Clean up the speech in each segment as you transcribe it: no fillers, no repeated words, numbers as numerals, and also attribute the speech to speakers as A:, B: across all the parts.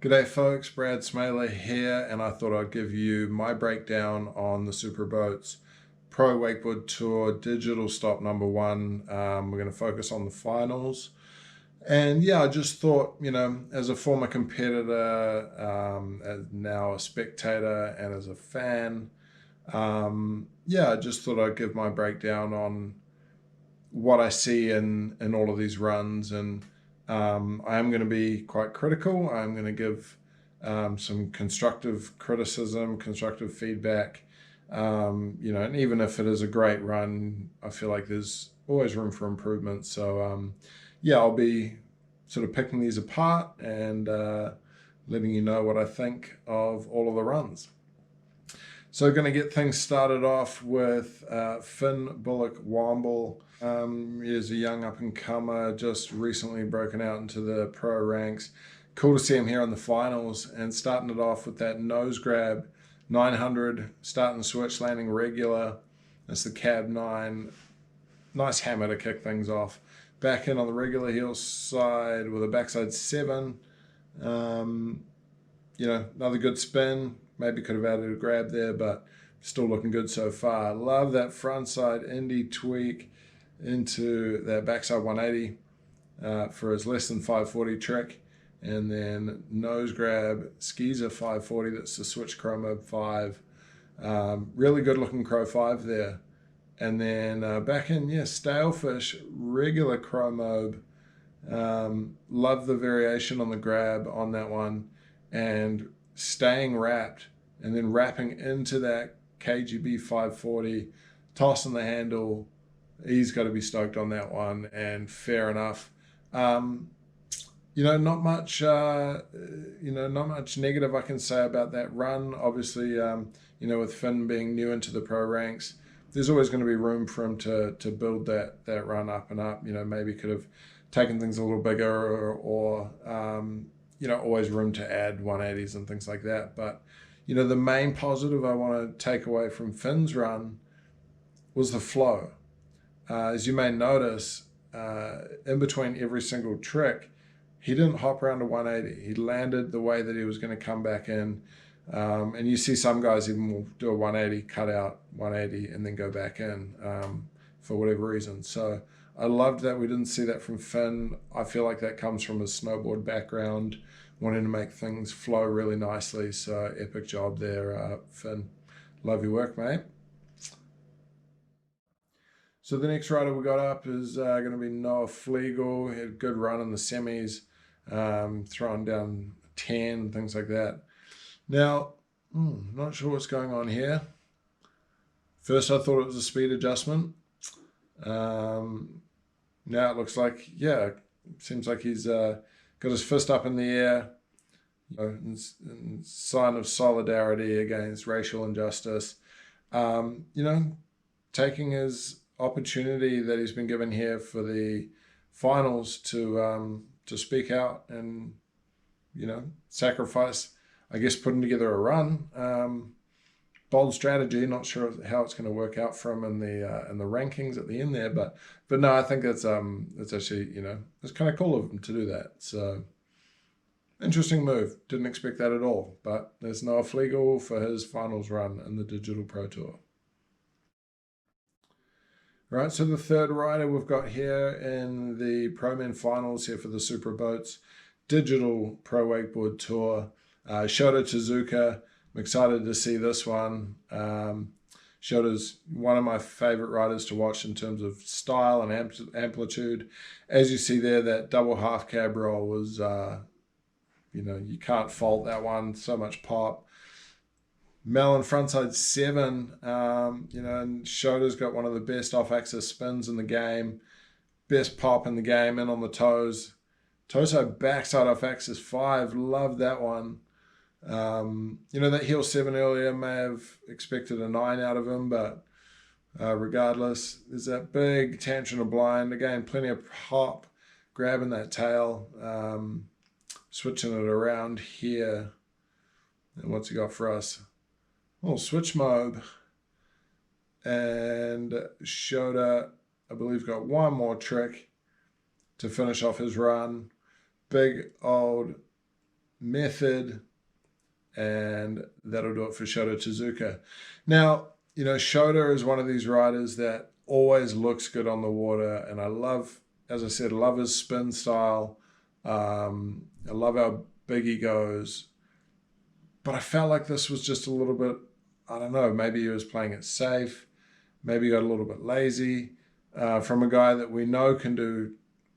A: G'day folks, Brad Smaler here, and I thought I'd give you my breakdown on the Superboats Pro Wakeboard Tour Digital Stop number 1. We're going to focus on the finals. And yeah, I just thought, as a former competitor, as now a spectator, and as a fan, I just thought I'd give my breakdown on what I see in all of these runs. And I am going to be quite critical. I'm going to give some constructive criticism, constructive feedback. And even if it is a great run, I feel like there's always room for improvement. So I'll be sort of picking these apart and letting you know what I think of all of the runs. So going to get things started off with Finn Bullock Womble. He's a young up-and-comer, just recently broken out into the pro ranks. Cool to see him here in the finals and starting it off with that nose grab, 900, starting switch, landing regular. That's the cab 9. Nice hammer to kick things off. Back in on the regular heel side with a backside 7. Another good spin. Maybe could have added a grab there, but still looking good so far. Love that front side indie tweak into that backside 180 for his less than 540 trick. And then nose grab, skeezer 540, that's the switch chromo 5. Really good looking crow 5 there. And then back in, stalefish, regular chromo. Love the variation on the grab on that one. And staying wrapped and then wrapping into that KGB 540, tossing the handle. He's got to be stoked on that one, and fair enough. Not much negative I can say about that run. Obviously, with Finn being new into the pro ranks, there's always going to be room for him to build that run up and up. Maybe could have taken things a little bigger or always room to add 180s and things like that. But, the main positive I want to take away from Finn's run was the flow. As you may notice, in between every single trick, he didn't hop around to 180. He landed the way that he was going to come back in. And you see some guys even will do a 180, cut out 180, and then go back in for whatever reason. So I loved that we didn't see that from Finn. I feel like that comes from his snowboard background, wanting to make things flow really nicely. So epic job there, Finn. Love your work, mate. So the next rider we got up is going to be Noffleg. He had a good run in the semis, throwing down 10, things like that. Now, not sure what's going on here. First I thought it was a speed adjustment. Now it looks like, seems like he's got his fist up in the air, in sign of solidarity against racial injustice. Taking his opportunity that he's been given here for the finals to speak out and, sacrifice, I guess, putting together a run. Bold strategy. Not sure how it's going to work out for him in the rankings at the end there, but no, I think it's actually it's kind of cool of him to do that. So interesting move. Didn't expect that at all. But there's Noffleg for his finals run in the Digital Pro Tour. Right, so the third rider we've got here in the Pro Men finals here for the Superboats Digital Pro Wakeboard Tour. Shota Zuka. I'm excited to see this one. Shota's one of my favorite riders to watch in terms of style and amplitude. As you see there, that double half cab roll was, you can't fault that one. So much pop. Melon frontside 7, and Shota's got one of the best off-axis spins in the game. Best pop in the game, in on the toes. Toe-side backside off-axis 5, love that one. That heel 7 earlier, may have expected a 9 out of him, but regardless, there's that big tangent of blind. Again, plenty of pop, grabbing that tail, switching it around here. And what's he got for us? Little switch mode. And Shota, I believe, got one more trick to finish off his run. Big old method, and that'll do it for Shota Zuka. Now, you know, Shota is one of these riders that always looks good on the water, and I love, as I said, love his spin style. I love how big he goes, but I felt like this was just a little bit, I don't know, maybe he was playing it safe, maybe he got a little bit lazy from a guy that we know can do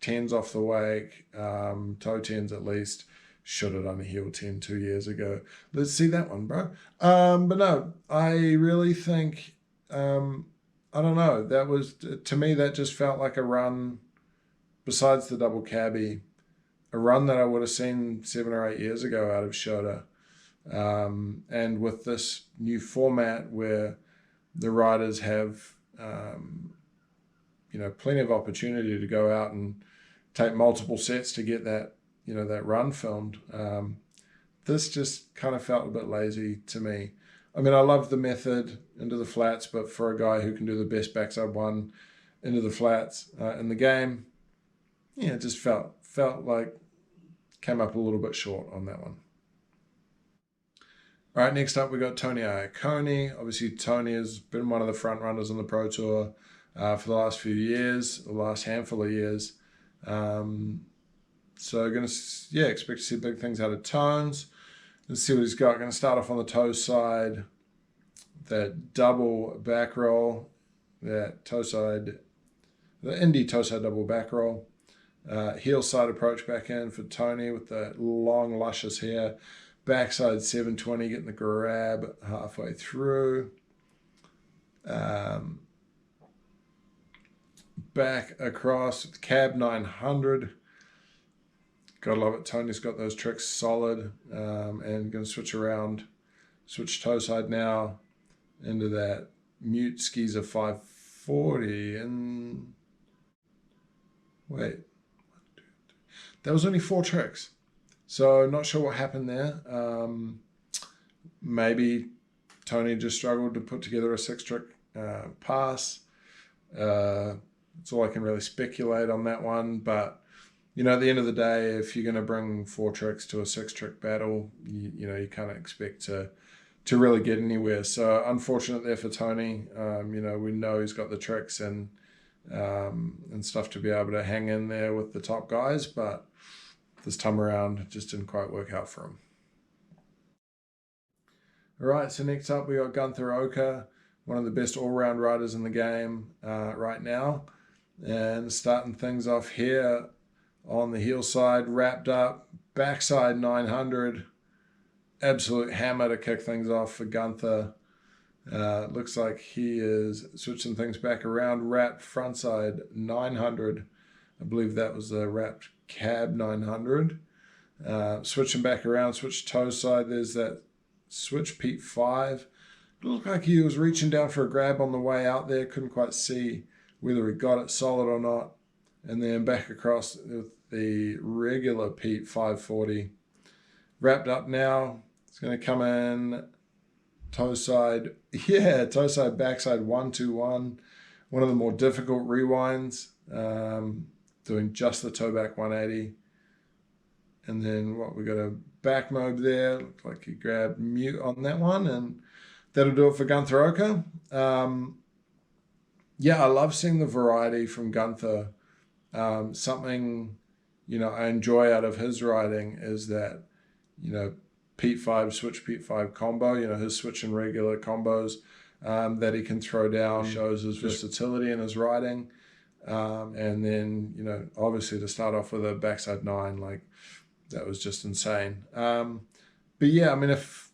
A: 10s off the wake, toe 10s at least. Should have done a heel 10 2 years ago. Let's see that one, bro. But no, I really think, I don't know, that was, to me, that just felt like a run, besides the double cabbie, a run that I would have seen 7 or 8 years ago out of Shota. And with this new format where the riders have, you know, plenty of opportunity to go out and take multiple sets to get that, you know, that run filmed. This just kind of felt a bit lazy to me. I mean, I love the method into the flats, but for a guy who can do the best backside one into the flats in the game, yeah, it just felt like came up a little bit short on that one. All right, next up we got Tony Iacone. Obviously, Tony has been one of the front runners on the Pro Tour for the last few years, the last handful of years. So going to, yeah, expect to see big things out of Tones. Let's see what he's got. Going to start off on the toe side. That double back roll. That toe side, the Indy toe side double back roll. Heel side approach back in for Tony with that long, luscious hair. Backside 720, getting the grab halfway through. Back across with cab 900. Gotta love it. Tony's got those tricks solid, and going to switch around, switch toe side now into that mute skeezer 540. And wait, that was only 4 tricks, so not sure what happened there. Maybe Tony just struggled to put together a 6-trick pass. That's all I can really speculate on that one, but you know, at the end of the day, if you're going to bring 4 tricks to a 6-trick battle, you know, you can't expect to really get anywhere. So unfortunate there for Tony. You know, we know he's got the tricks and stuff to be able to hang in there with the top guys, but this time around, it just didn't quite work out for him. All right, so next up we got Gunther Oka, one of the best all-round riders in the game right now. And starting things off here, on the heel side, wrapped up, backside 900, absolute hammer to kick things off for Gunther. Looks like he is switching things back around, wrapped frontside 900. I believe that was the wrapped cab 900. Switching back around, switch toe side, there's that switch Pete 5. It looked like he was reaching down for a grab on the way out there, couldn't quite see whether he got it solid or not. And then back across with the regular Pete 540. Wrapped up now. It's going to come in toe side. Yeah, toe side, backside 121. One of the more difficult rewinds. Doing just the toe back 180. And then what, we got a back mode there. Looked like he grabbed mute on that one. And that'll do it for Gunther Oka. Yeah, I love seeing the variety from Gunther. Something, you know, I enjoy out of his riding is that, you know, Pete 5 switch Pete 5 combo, you know, his switch and regular combos that he can throw down shows his versatility in his riding. And then, you know, obviously to start off with a backside 9, like that was just insane. But yeah, I mean, if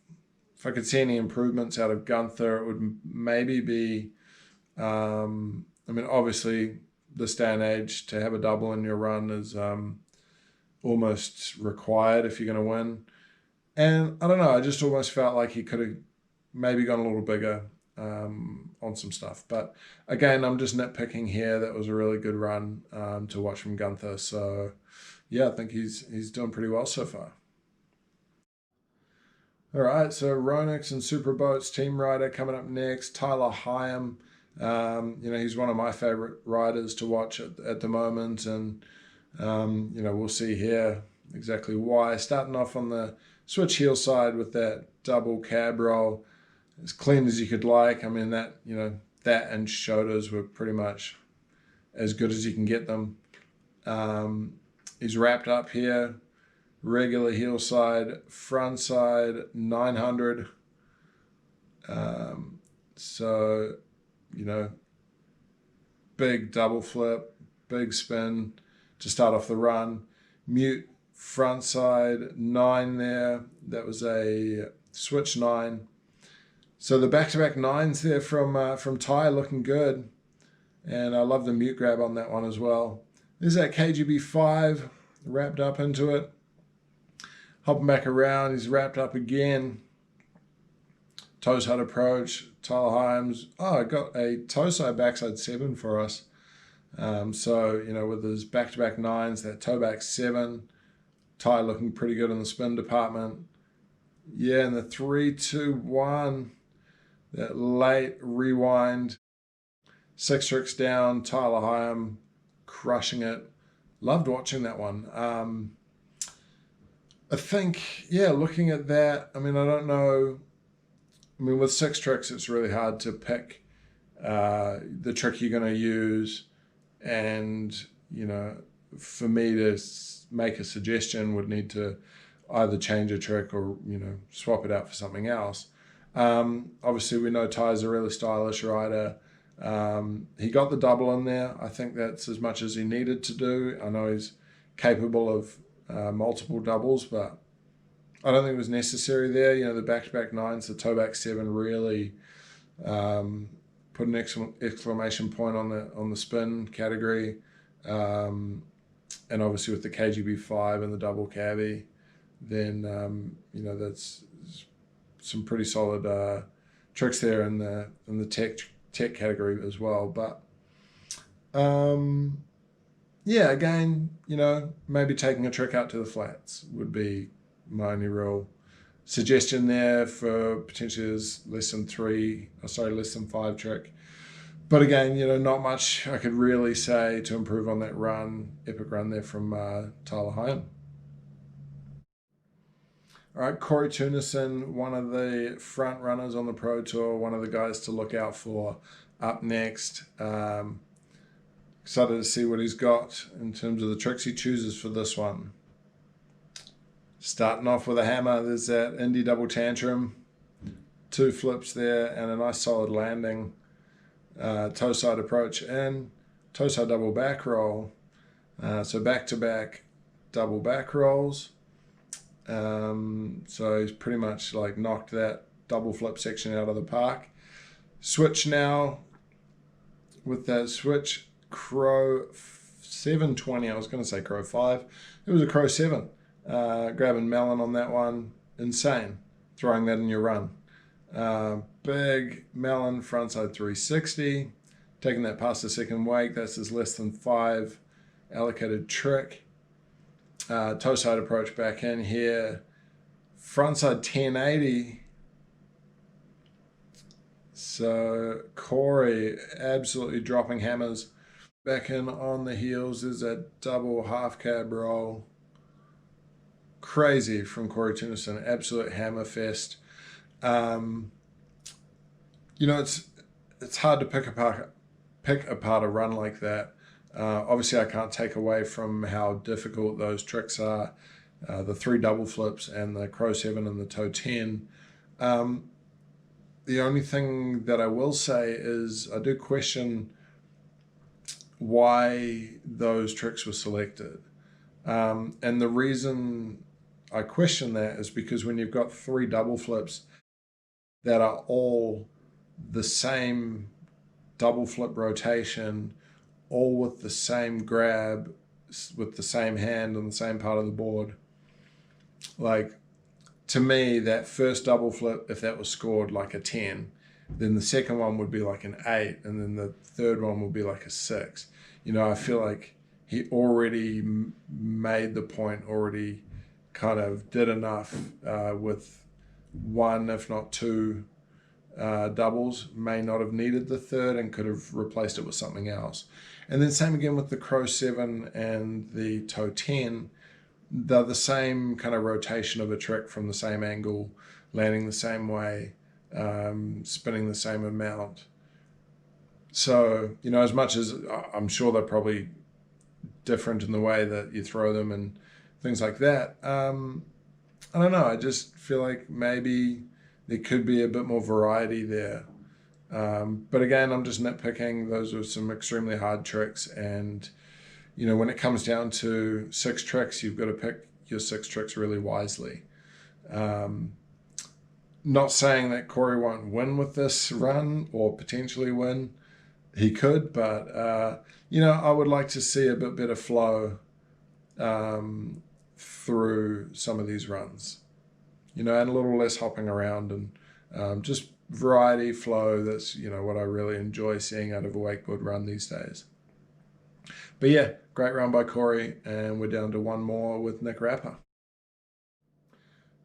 A: I could see any improvements out of Gunther, it would maybe be, I mean, obviously this day and age to have a double in your run is almost required if you're going to win. And I don't know, I just almost felt like he could have maybe gone a little bigger on some stuff. But again, I'm just nitpicking here. That was a really good run to watch from Gunther. So yeah, I think he's doing pretty well so far. All right, so Ronix and Superboats team rider coming up next, Tyler Hyam. You know, he's one of my favorite riders to watch at the moment. And, you know, we'll see here exactly why. Starting off on the switch heel side with that double cab roll, as clean as you could like. I mean, that, you know, that and shoulders were pretty much as good as you can get them. He's wrapped up here, regular heel side, front side 900. So, you know, big double flip, big spin to start off the run. Mute front side 9 there. That was a switch 9. So the back-to-back 9s there from Ty looking good. And I love the mute grab on that one as well. There's that KGB 5 wrapped up into it. Hopping back around, he's wrapped up again. Toe side approach, Tyler Himes. Oh, I got a toe side backside 7 for us. So, you know, with his back-to-back 9s, that toe back 7, Ty looking pretty good in the spin department. Yeah, and the 3-2-1, that late rewind. 6 tricks down, Tyler Himes crushing it. Loved watching that one. I think, yeah, looking at that, I mean, I don't know. I mean, with 6 tricks, it's really hard to pick the trick you're going to use. And, you know, for me to make a suggestion would need to either change a trick or, you know, swap it out for something else. Obviously, we know Ty's a really stylish rider. He got the double in there. I think that's as much as he needed to do. I know he's capable of multiple doubles, but I don't think it was necessary there. You know, the back-to-back 9s, the toe back 7 really put an exclamation point on the spin category. And obviously with the KGB 5 and the double cabbie, then you know, that's some pretty solid tricks there in the tech category as well. But yeah, again, you know, maybe taking a trick out to the flats would be my only real suggestion there for potentially less than 5 trick. But again, you know, not much I could really say to improve on that epic run there from Tyler Himes. All right, Cory one of the front runners on the Pro Tour, one of the guys to look out for up next. Excited to see what he's got in terms of the tricks he chooses for this one. Starting off with a hammer, there's that Indy double tantrum, 2 flips there and a nice solid landing, toe side approach and toe side double back roll. So back-to-back double back rolls. So he's pretty much like knocked that double flip section out of the park. Switch now with that switch crow 720. I was going to say crow 5. It was a crow 7. Grabbing melon on that one. Insane. Throwing that in your run. Big melon frontside 360. Taking that past the second wake. That's his less than 5 allocated trick. Toe side approach back in here. Frontside 1080. So Cory absolutely dropping hammers. Back in on the heels is a double half cab roll. Crazy from Cory Tunison. Absolute hammer fest. You know, it's hard to pick apart a run like that. Obviously, I can't take away from how difficult those tricks are. The 3 double flips and the crow 7 and the toe 10. The only thing that I will say is I do question why those tricks were selected. And the reason I question that is because when you've got 3 double flips that are all the same double flip rotation, all with the same grab, with the same hand on the same part of the board. Like, to me, that first double flip, if that was scored like a 10, then the second one would be like an 8, and then the third one would be like a 6. You know, I feel like he already made the point, already kind of did enough with 1, if not 2 doubles, may not have needed the third and could have replaced it with something else. And then same again with the crow 7 and the toe 10. they're the same kind of rotation of a trick from the same angle, landing the same way, spinning the same amount. So, you know, as much as I'm sure they're probably different in the way that you throw them and things like that, I don't know. I just feel like maybe there could be a bit more variety there. But again, I'm just nitpicking. Those are some extremely hard tricks. And, you know, when it comes down to 6 tricks, you've got to pick your 6 tricks really wisely. Not saying that Cory won't win with this run or potentially win. He could, but, you know, I would like to see a bit better flow through some of these runs, you know, and a little less hopping around and just variety, flow. That's, you know, what I really enjoy seeing out of a wakeboard run these days. But yeah, great run by Cory, and we're down to one more with Nick Rapper.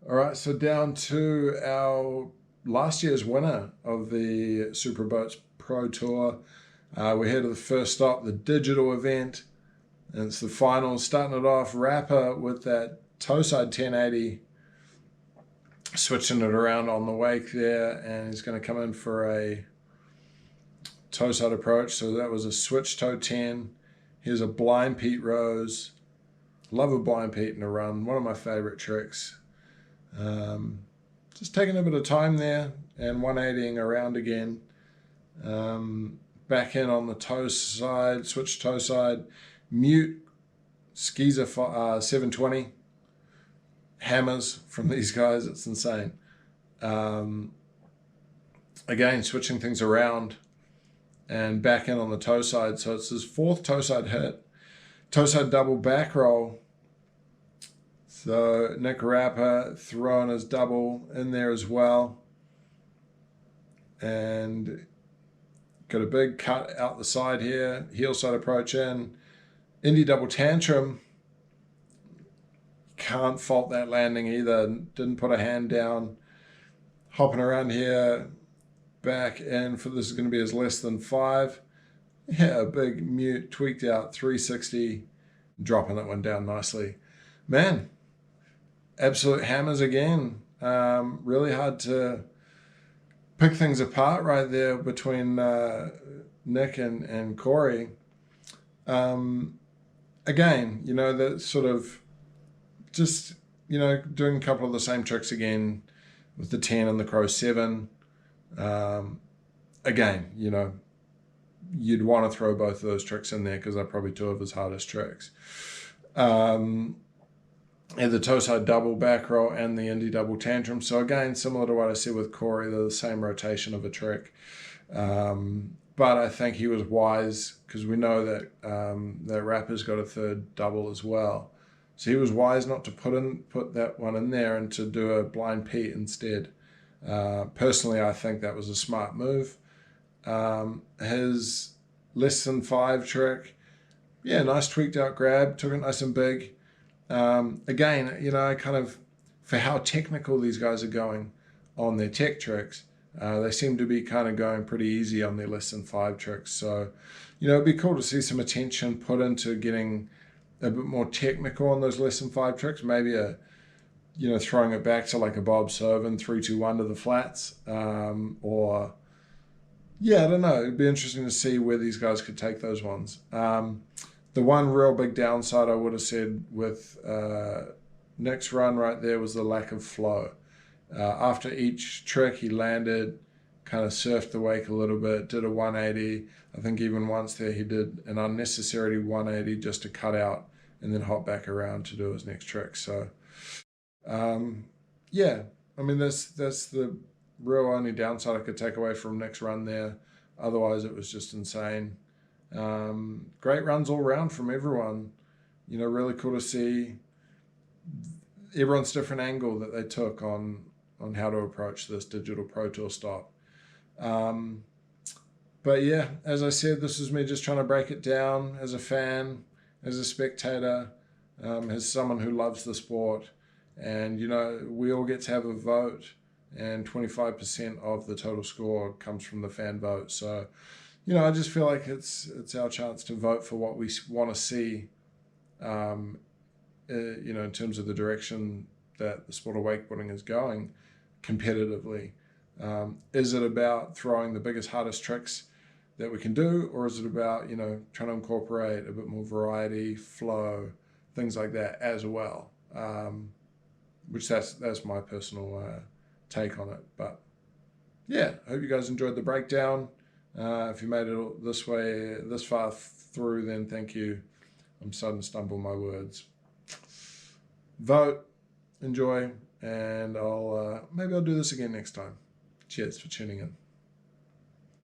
A: All right, so down to our last year's winner of the Super Boats Pro Tour. We're here to the first stop, the digital event, and it's the finals. Starting it off, Rapper with that toe side 1080, switching it around on the wake there, and he's going to come in for a toe side approach. So that was a switch toe 10. Here's a blind Pete Rose. Love a blind Pete in a run. One of my favorite tricks. Just taking a bit of time there and 180ing around again. Back in on the toe side, switch toe side, mute, Skeezer 720. Hammers from these guys, it's insane. Again, switching things around and back in on the toe side. So it's his 4th toe side hit. Toe side double back roll. So Nick Rapper throwing his double in there as well. And got a big cut out the side here. Heel side approach in. Indy double tantrum. Can't fault that landing either. Didn't put a hand down. Hopping around here. Back in for this is going to be his less than 5. Yeah, a big mute, tweaked out 360. Dropping that one down nicely. Man, absolute hammers again. Really hard to pick things apart right there between Nick and Cory. Again, you know, that sort of just, you know, doing a couple of the same tricks again with the 10 and the Crow 7. Again, you know, you'd want to throw both of those tricks in there because they're probably 2 of his hardest tricks. And the toe side double back roll and the Indy double tantrum. So again, similar to what I said with Cory, they're the same rotation of a trick. But I think he was wise because we know that that Rapper's got a 3rd double as well. So he was wise not to put that one in there and to do a blind Pete instead. Personally, I think that was a smart move. His less than 5 trick, yeah, nice tweaked out grab, took it nice and big. Again, you know, kind of for how technical these guys are going on their tech tricks, they seem to be kind of going pretty easy on their less than 5 tricks. So, you know, it'd be cool to see some attention put into getting a bit more technical on those less than 5 tricks. Maybe you know, throwing it back to like a Bob Servan 3-2-1 to the flats, or yeah, I don't know. It'd be interesting to see where these guys could take those ones. The one real big downside I would have said with Nick's run right there was the lack of flow. After each trick, he landed, kind of surfed the wake a little bit, did a 180. I think even once there he did an unnecessary 180 just to cut out and then hop back around to do his next trick. So, yeah, I mean, that's the real only downside I could take away from Nick's run there. Otherwise, it was just insane. Great runs all around from everyone. You know, really cool to see everyone's different angle that they took on how to approach this digital Pro Tour stop. But yeah, as I said, this is me just trying to break it down as a fan, as a spectator, as someone who loves the sport. And, you know, we all get to have a vote, and 25% of the total score comes from the fan vote. So, you know, I just feel like it's our chance to vote for what we want to see you know, in terms of the direction that the sport of wakeboarding is going competitively. Is it about throwing the biggest, hardest tricks that we can do, or is it about, you know, trying to incorporate a bit more variety, flow, things like that as well? Which that's my personal take on it. But yeah, I hope you guys enjoyed the breakdown. If you made it this far through, then thank you. I'm starting to stumble my words. Vote, enjoy, and maybe I'll do this again next time. Cheers for tuning in.